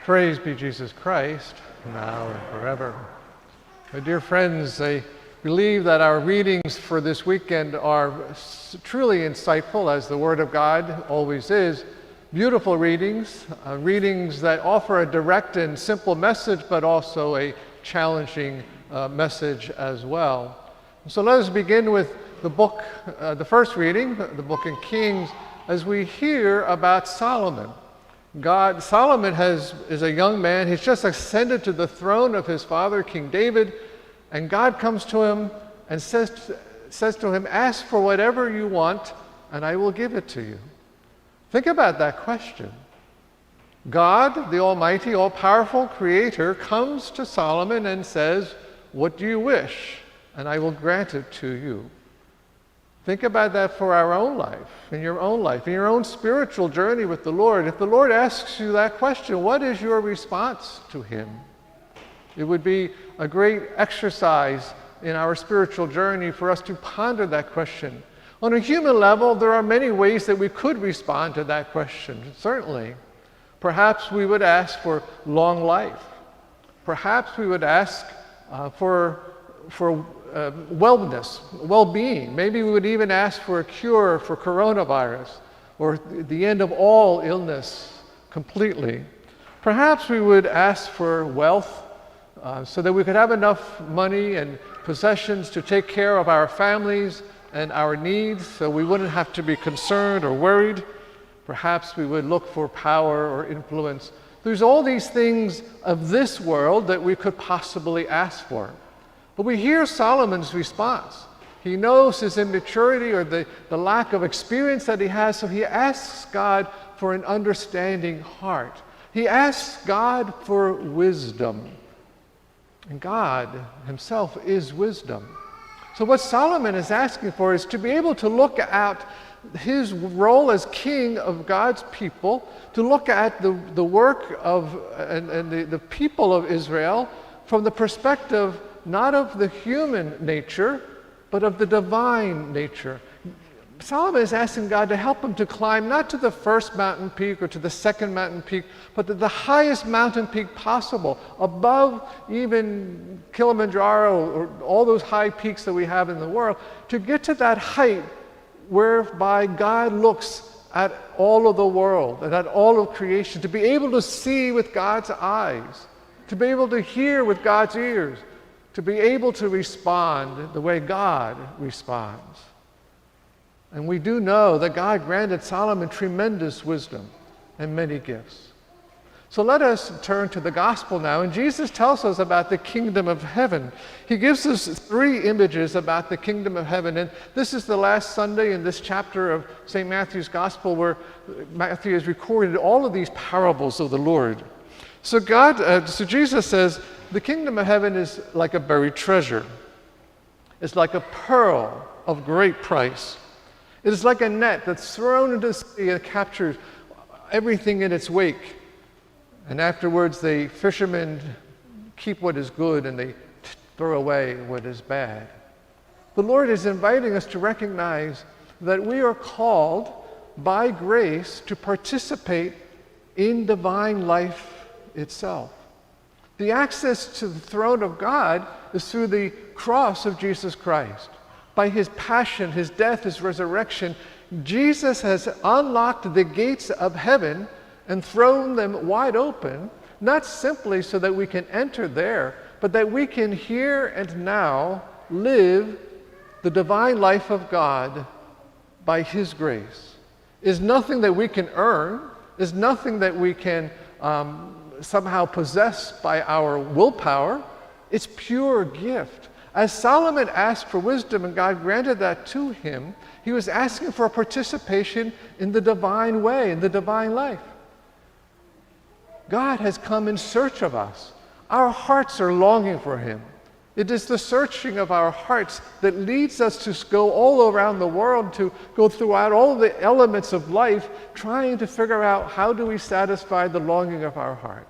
Praise be Jesus Christ, now and forever. My dear friends, I believe that our readings for this weekend are truly insightful, as the Word of God always is. Beautiful readings, readings that offer a direct and simple message, but also a challenging message as well. So let us begin with the book, the first reading, the book in Kings, as we hear about Solomon. Solomon is a young man. He's just ascended to the throne of his father, King David, and God comes to him and says to him, "Ask for whatever you want, and I will give it to you." Think about that question. God, the Almighty, all-powerful Creator, comes to Solomon and says, "What do you wish? And I will grant it to you." Think about that for our own life, in your own spiritual journey with the Lord. If the Lord asks you that question, what is your response to Him? It would be a great exercise in our spiritual journey for us to ponder that question. On a human level, there are many ways that we could respond to that question, certainly. Perhaps we would ask for long life. Perhaps we would ask for wellness, well-being. Maybe we would even ask for a cure for coronavirus or the end of all illness completely. Perhaps we would ask for wealth so that we could have enough money and possessions to take care of our families and our needs so we wouldn't have to be concerned or worried. Perhaps we would look for power or influence. There's all these things of this world that we could possibly ask for. But we hear Solomon's response. He knows his immaturity or the lack of experience that he has, so he asks God for an understanding heart. He asks God for wisdom. And God himself is wisdom. So what Solomon is asking for is to be able to look at his role as king of God's people, to look at the work of and the people of Israel from the perspective not of the human nature, but of the divine nature. Solomon is asking God to help him to climb not to the first mountain peak or to the second mountain peak, but to the highest mountain peak possible, above even Kilimanjaro or all those high peaks that we have in the world, to get to that height whereby God looks at all of the world and at all of creation, to be able to see with God's eyes, to be able to hear with God's ears, to be able to respond the way God responds. And we do know that God granted Solomon tremendous wisdom and many gifts. So let us turn to the gospel now. And Jesus tells us about the kingdom of heaven. He gives us three images about the kingdom of heaven. And this is the last Sunday in this chapter of St. Matthew's gospel where Matthew has recorded all of these parables of the Lord. So Jesus says, the kingdom of heaven is like a buried treasure. It's like a pearl of great price. It is like a net that's thrown into the sea and captures everything in its wake. And afterwards, the fishermen keep what is good and they throw away what is bad. The Lord is inviting us to recognize that we are called by grace to participate in divine life itself. The access to the throne of God is through the cross of Jesus Christ. By his passion, his death, his resurrection, Jesus has unlocked the gates of heaven and thrown them wide open, not simply so that we can enter there, but that we can here and now live the divine life of God by his grace. Is nothing that we can earn, is nothing that we can somehow possessed by our willpower. It's pure gift. As Solomon asked for wisdom and God granted that to him, he was asking for a participation in the divine way, in the divine life. God has come in search of us. Our hearts are longing for him. It is the searching of our hearts that leads us to go all around the world, to go throughout all the elements of life, trying to figure out how do we satisfy the longing of our heart.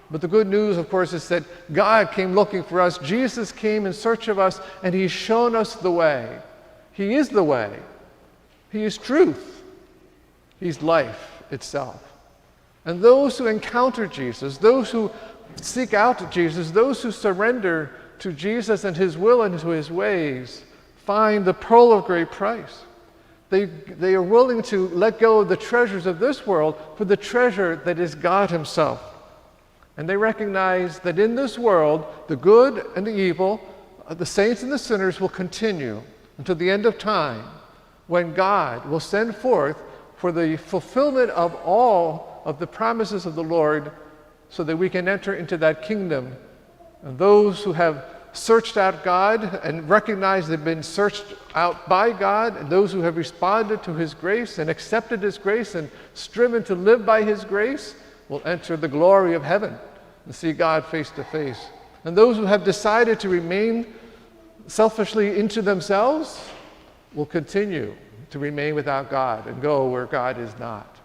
But the good news, of course, is that God came looking for us. Jesus came in search of us, and he's shown us the way. He is the way. He is truth. He's life itself. And those who encounter Jesus, those who seek out Jesus, those who surrender to Jesus and his will and to his ways, find the pearl of great price. They are willing to let go of the treasures of this world for the treasure that is God himself. And they recognize that in this world, the good and the evil, the saints and the sinners will continue until the end of time, when God will send forth for the fulfillment of all of the promises of the Lord, so that we can enter into that kingdom. And those who have searched out God and recognized they've been searched out by God, and those who have responded to his grace and accepted his grace and striven to live by his grace, will enter the glory of heaven and see God face to face. And those who have decided to remain selfishly into themselves will continue to remain without God and go where God is not.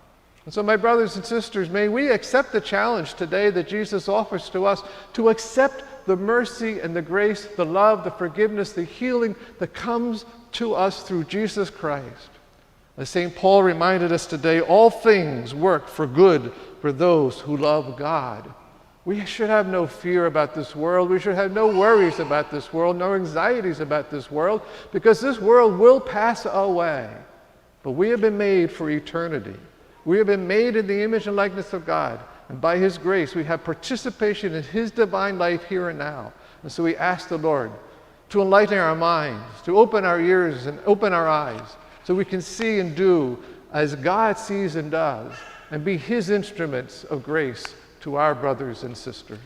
And so, my brothers and sisters, may we accept the challenge today that Jesus offers to us to accept the mercy and the grace, the love, the forgiveness, the healing that comes to us through Jesus Christ. As St. Paul reminded us today, all things work for good for those who love God. We should have no fear about this world. We should have no worries about this world, no anxieties about this world, because this world will pass away. But we have been made for eternity. We have been made in the image and likeness of God. And by his grace, we have participation in his divine life here and now. And so we ask the Lord to enlighten our minds, to open our ears and open our eyes, so we can see and do as God sees and does, and be his instruments of grace to our brothers and sisters.